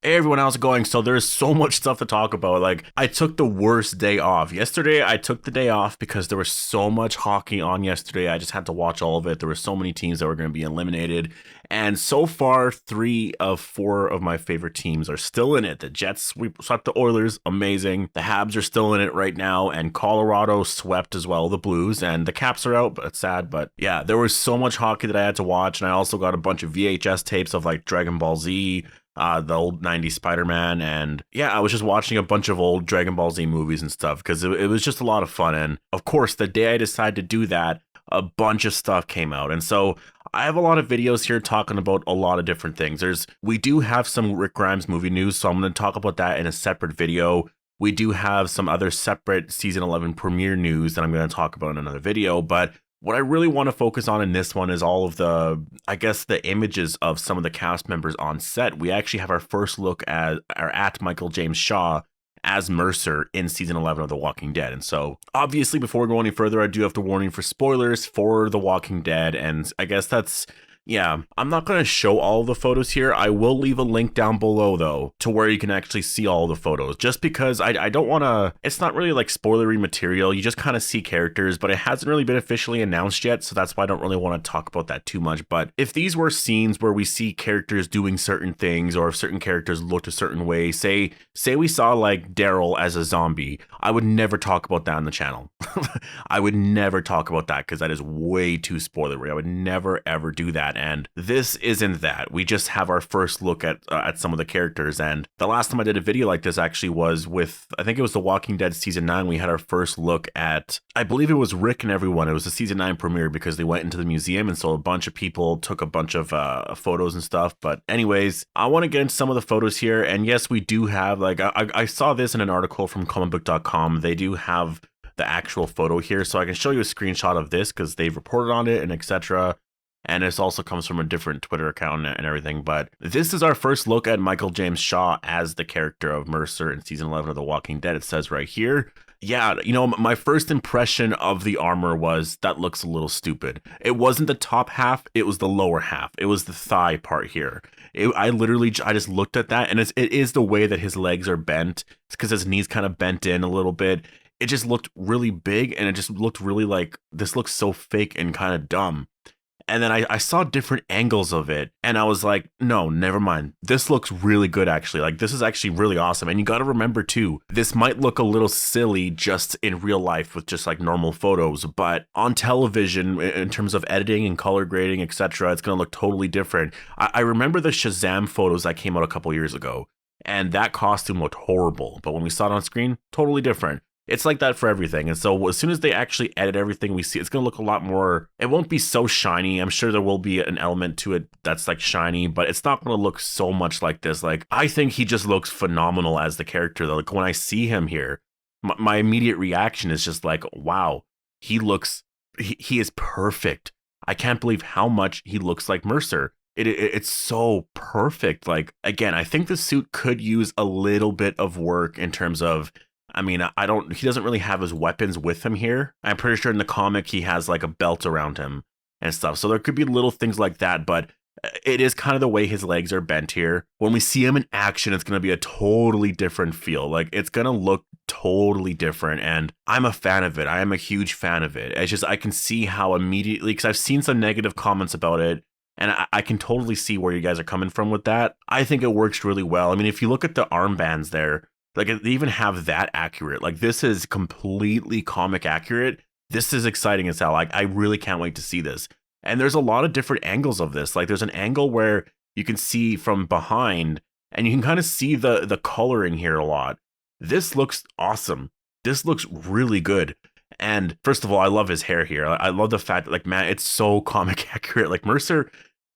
Hey everyone, how's it going? So there's so much stuff to talk about. Like, I took the worst day off. Yesterday, I took the day off because there was so much hockey on yesterday. I just had to watch all of it. There were so many teams that were going to be eliminated. And so far, 3 of 4 of my favorite teams are still in it. The Jets swept the Oilers, amazing. The Habs are still in it right now. And Colorado swept as well, the Blues. And the Caps are out, but it's sad. But yeah, there was so much hockey that I had to watch. And I also got a bunch of VHS tapes of like Dragon Ball Z, the old 90s Spider-Man, and yeah, I was just watching a bunch of old Dragon Ball Z movies and stuff because it was just a lot of fun. And of course, the day I decided to do that, a bunch of stuff came out. And so I have a lot of videos here talking about a lot of different things. We do have some Rick Grimes movie news, so I'm going to talk about that in a separate video. We do have some other separate season 11 premiere news that I'm going to talk about in another video, but what I really want to focus on in this one is all of the images of some of the cast members on set. We actually have our first look at Michael James Shaw as Mercer in season 11 of The Walking Dead. And so obviously before we go any further, I do have to warn you for spoilers for The Walking Dead. And I guess yeah, I'm not going to show all the photos here. I will leave a link down below, though, to where you can actually see all the photos, just because I don't want to, it's not really like spoilery material. You just kind of see characters, but it hasn't really been officially announced yet, so that's why I don't really want to talk about that too much. But if these were scenes where we see characters doing certain things, or if certain characters looked a certain way, say we saw like Daryl as a zombie, I would never talk about that on the channel. I would never talk about that because that is way too spoilery. I would never ever do that. And this isn't that. We just have our first look at some of the characters. And the last time I did a video like this actually was with, I think it was The Walking Dead season 9. We had our first look at, I believe it was Rick and everyone. It was the season 9 premiere because they went into the museum, and so a bunch of people took a bunch of photos and stuff. But anyways, I want to get into some of the photos here. And yes, we do have, like, I saw this in an article from comicbook.com. They do have the actual photo here, so I can show you a screenshot of this because they've reported on it and etc. And this also comes from a different Twitter account and everything. But this is our first look at Michael James Shaw as the character of Mercer in season 11 of The Walking Dead. It says right here. Yeah, you know, my first impression of the armor was that looks a little stupid. It wasn't the top half, it was the lower half. It was the thigh part here. I just looked at that, and it is the way that his legs are bent. It's because his knees kind of bent in a little bit. It just looked really big, and it just looked really like, this looks so fake and kind of dumb. And then I saw different angles of it, and I was like, no, never mind. This looks really good, actually. Like, this is actually really awesome. And you got to remember, too, this might look a little silly just in real life with just like normal photos, but on television, in terms of editing and color grading, etc., it's going to look totally different. I remember the Shazam photos that came out a couple years ago, and that costume looked horrible. But when we saw it on screen, totally different. It's like that for everything. And so as soon as they actually edit everything we see, it's going to look a lot more, it won't be so shiny. I'm sure there will be an element to it that's like shiny, but it's not going to look so much like this. Like, I think he just looks phenomenal as the character, though. Like, when I see him here, my immediate reaction is just like, wow, he is perfect. I can't believe how much he looks like Mercer. It's so perfect. Like, again, I think the suit could use a little bit of work in terms of, I mean, he doesn't really have his weapons with him here. I'm pretty sure in the comic he has like a belt around him and stuff. So there could be little things like that, but it is kind of the way his legs are bent here. When we see him in action, it's going to be a totally different feel. Like, it's going to look totally different, and I'm a fan of it. I am a huge fan of it. It's just, I can see how immediately, because I've seen some negative comments about it, and I can totally see where you guys are coming from with that. I think it works really well. I mean, if you look at the armbands there, like, they even have that accurate. Like, this is completely comic accurate. This is exciting as hell. Like, I really can't wait to see this. And there's a lot of different angles of this. Like, there's an angle where you can see from behind, and you can kind of see the coloring here a lot. This looks awesome. This looks really good. And first of all, I love his hair here. I love the fact that, like, man, it's so comic accurate. Like, Mercer,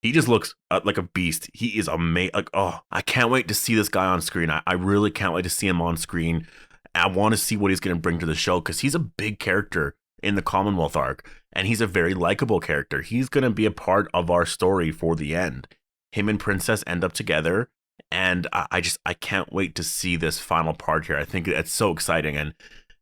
he just looks like a beast. He is amazing. Like, oh, I can't wait to see this guy on screen. I really can't wait to see him on screen. I want to see what he's going to bring to the show, because he's a big character in the Commonwealth arc, and he's a very likable character. He's going to be a part of our story for the end. Him and Princess end up together, and I can't wait to see this final part here. I think it's so exciting. And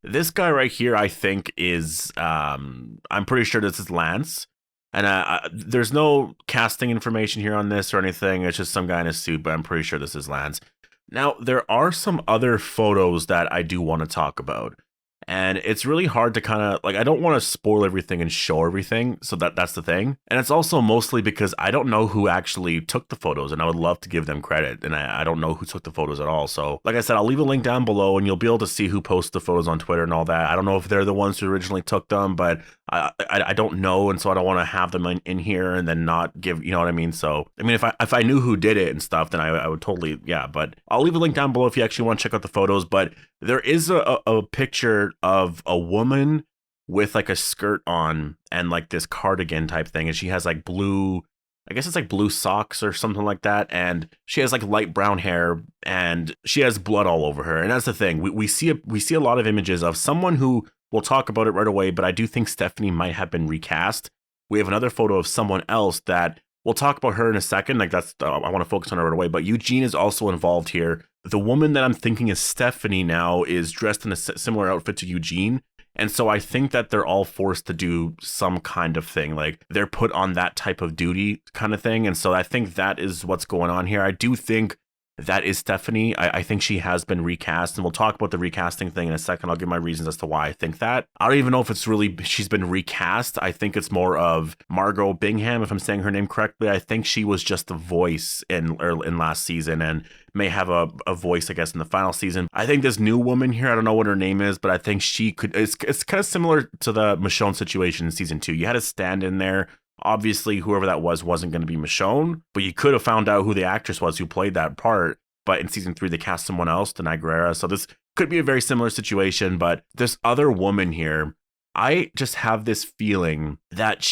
this guy right here, I think is, I'm pretty sure this is Lance. And there's no casting information here on this or anything. It's just some guy in a suit, but I'm pretty sure this is Lance. Now, there are some other photos that I do want to talk about. And it's really hard to kind of like, I don't want to spoil everything and show everything. So that's the thing. And it's also mostly because I don't know who actually took the photos and I would love to give them credit. And I don't know who took the photos at all. So like I said, I'll leave a link down below and you'll be able to see who posts the photos on Twitter and all that. I don't know if they're the ones who originally took them, but I don't know. And so I don't want to have them in here and then not give, you know what I mean? So, I mean, if I knew who did it and stuff, then I would totally, yeah. But I'll leave a link down below if you actually want to check out the photos. But there is a picture of a woman with like a skirt on and like this cardigan type thing. And she has like blue, I guess it's like blue socks or something like that. And she has like light brown hair and she has blood all over her. And that's the thing. We see a lot of images of someone who, we'll talk about it right away, but I do think Stephanie might have been recast. We have another photo of someone else that we'll talk about her in a second. Like that's, I want to focus on her right away. But Eugene is also involved here. The woman that I'm thinking is Stephanie now is dressed in a similar outfit to Eugene. And so I think that they're all forced to do some kind of thing. Like they're put on that type of duty kind of thing. And so I think that is what's going on here. I do think that is Stephanie. I think she has been recast, and we'll talk about the recasting thing in a second. I'll give my reasons as to why I think that. I don't even know if it's really she's been recast. I think it's more of Margot Bingham, if I'm saying her name correctly. I think she was just the voice in last season and may have a voice, I guess, in the final season. I think this new woman here, I don't know what her name is, but I think she could, it's kind of similar to the Michonne situation in season 2. You had a stand in there. Obviously, whoever that was wasn't going to be Michonne, but you could have found out who the actress was who played that part. But in season 3, they cast someone else, Denai Guerrera. So this could be a very similar situation. But this other woman here, I just have this feeling that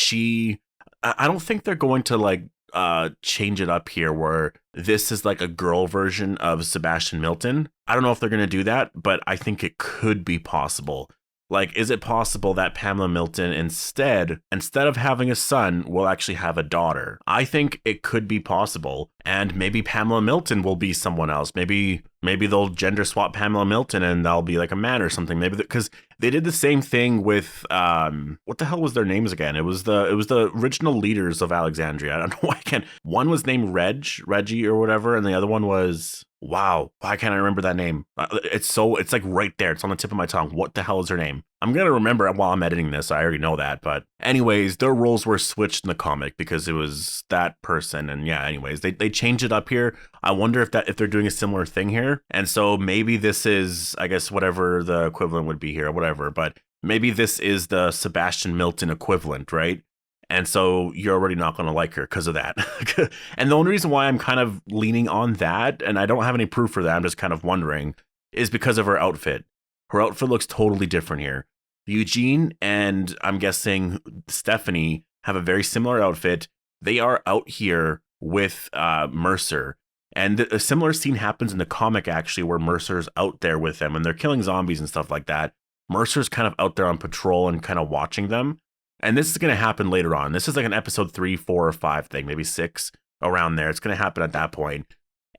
I don't think they're going to like change it up here where this is like a girl version of Sebastian Milton. I don't know if they're going to do that, but I think it could be possible. Like, is it possible that Pamela Milton instead of having a son, will actually have a daughter? I think it could be possible. And maybe Pamela Milton will be someone else. Maybe they'll gender swap Pamela Milton and they'll be like a man or something. Maybe because they did the same thing with what the hell was their names again? It was the original leaders of Alexandria. I don't know why I can't. One was named Reggie or whatever, and the other one was, wow, why can't I remember that name? It's like right there. It's on the tip of my tongue. What the hell is her name? I'm going to remember it while I'm editing this. I already know that. But anyways, their roles were switched in the comic because it was that person. And yeah, anyways, they changed it up here. I wonder if they're doing a similar thing here. And so maybe this is, I guess, whatever the equivalent would be here, or whatever. But maybe this is the Sebastian Milton equivalent, right? And so you're already not going to like her because of that. And the only reason why I'm kind of leaning on that, and I don't have any proof for that, I'm just kind of wondering, is because of her outfit. Her outfit looks totally different here. Eugene and I'm guessing Stephanie have a very similar outfit. They are out here with Mercer. And a similar scene happens in the comic, actually, where Mercer's out there with them and they're killing zombies and stuff like that. Mercer's kind of out there on patrol and kind of watching them. And this is going to happen later on. This is like an episode 3, 4, or 5 thing, maybe 6, around there. It's going to happen at that point.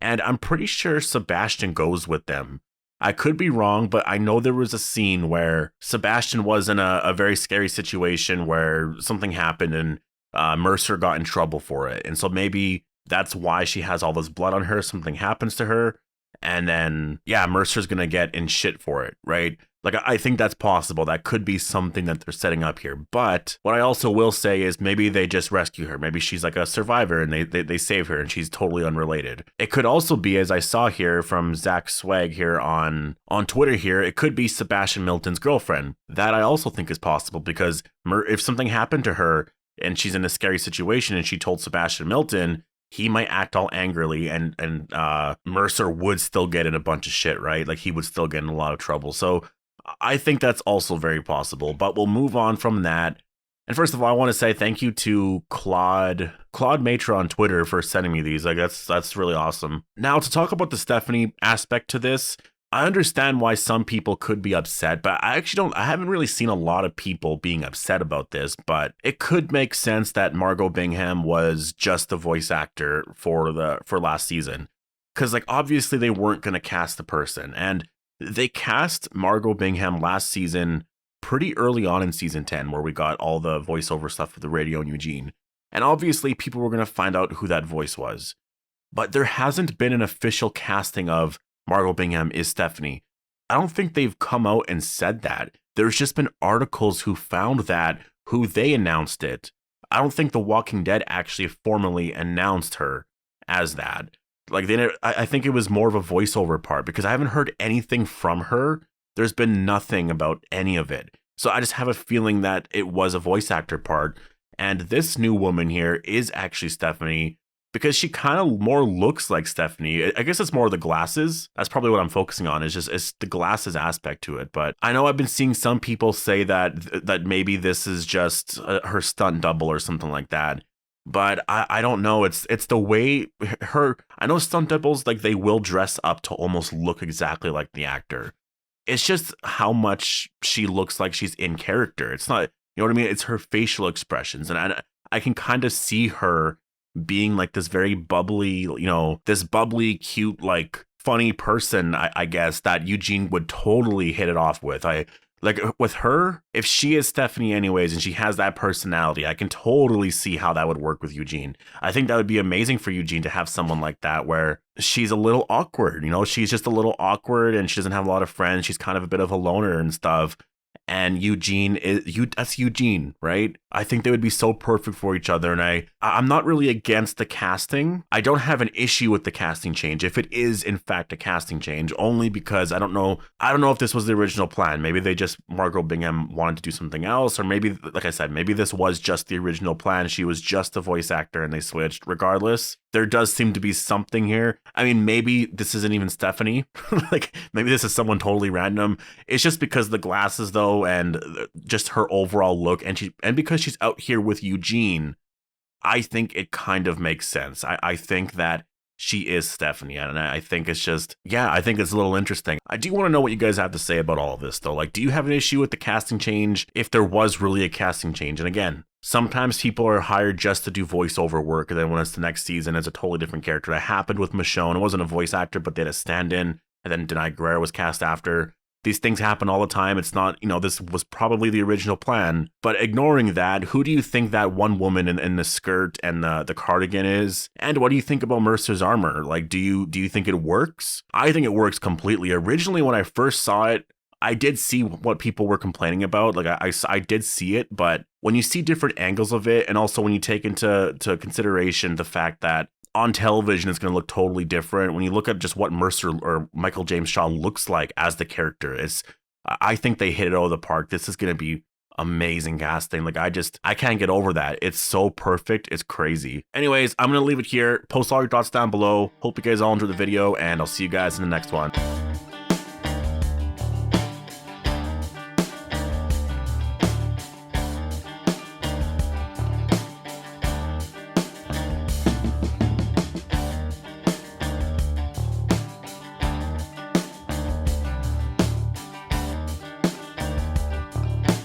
And I'm pretty sure Sebastian goes with them. I could be wrong, but I know there was a scene where Sebastian was in a very scary situation where something happened and Mercer got in trouble for it. And so maybe that's why she has all this blood on her. Something happens to her. And then, yeah, Mercer's going to get in shit for it, right? Like, I think that's possible. That could be something that they're setting up here. But what I also will say is maybe they just rescue her. Maybe she's like a survivor and they save her and she's totally unrelated. It could also be, as I saw here from Zach Swag here on Twitter here, it could be Sebastian Milton's girlfriend. That I also think is possible because if something happened to her and she's in a scary situation and she told Sebastian Milton, he might act all angrily and Mercer would still get in a bunch of shit, right? Like he would still get in a lot of trouble. So I think that's also very possible, but we'll move on from that. And first of all, I want to say thank you to Claude Matra on Twitter for sending me these. Like that's really awesome. Now to talk about the Stephanie aspect to this, I understand why some people could be upset, but I haven't really seen a lot of people being upset about this, but it could make sense that Margot Bingham was just the voice actor for last season. Cause like, obviously they weren't going to cast the person, and they cast Margot Bingham last season pretty early on in season 10, where we got all the voiceover stuff with the radio and Eugene. And obviously people were going to find out who that voice was. but there hasn't been an official casting of Margot Bingham is Stephanie. I don't think they've come out and said that. There's just been articles who found that, who they announced it. I don't think The Walking Dead actually formally announced her as that. Like, I think it was more of a voiceover part because I haven't heard anything from her. There's been nothing about any of it. So I just have a feeling that it was a voice actor part. And this new woman here is actually Stephanie because she kind of more looks like Stephanie. I guess it's more the glasses. That's probably what I'm focusing on. It's the glasses aspect to it. But I know I've been seeing some people say that maybe this is just her stunt double or something like that. But I don't know. It's the way I know stunt doubles, like, they will dress up to almost look exactly like the actor. It's just how much she looks like she's in character. It's not, you know what I mean? It's her facial expressions. And I can kind of see her being like this very bubbly, this bubbly, cute, like funny person, I guess, that Eugene would totally hit it off with. Like with her, if she is Stephanie anyways, and she has that personality, I can totally see how that would work with Eugene. I think that would be amazing for Eugene to have someone like that where she's a little awkward, she's just a little awkward and she doesn't have a lot of friends. She's kind of a bit of a loner and stuff. And Eugene that's Eugene, right? I think they would be so perfect for each other. And I'm not really against the casting. I don't have an issue with the casting change if it is in fact a casting change, only because I don't know if this was the original plan. Maybe they just, Margot Bingham wanted to do something else, or maybe, like I said, maybe this was just the original plan. She was just a voice actor and they switched. Regardless, there does seem to be something here. I mean, maybe this isn't even Stephanie. Like, maybe this is someone totally random. It's just because the glasses though, and just her overall look, and because she's out here with Eugene, I think it kind of makes sense. I think that she is Stephanie, and I think it's just, I think it's a little interesting. I do want to know what you guys have to say about all of this though. Like, do you have an issue with the casting change, if there was really a casting change? And again, sometimes people are hired just to do voiceover work, and then when it's the next season, it's a totally different character. That happened with Michonne. It wasn't a voice actor, but they had a stand-in, and then Denai Guerrero was cast after. These things happen all the time. It's not, this was probably the original plan. But ignoring that, who do you think that one woman in the skirt and the cardigan is? And what do you think about Mercer's armor? Like, do you think it works? I think it works completely. Originally, when I first saw it, I did see what people were complaining about. Like, I did see it, but when you see different angles of it, and also when you take into consideration the fact that on television, it's going to look totally different. When you look at just what Mercer or Michael James Shaw looks like as the character, I think they hit it out of the park. This is going to be amazing casting. Like, I can't get over that. It's so perfect. It's crazy. Anyways, I'm going to leave it here. Post all your thoughts down below. Hope you guys all enjoyed the video, and I'll see you guys in the next one.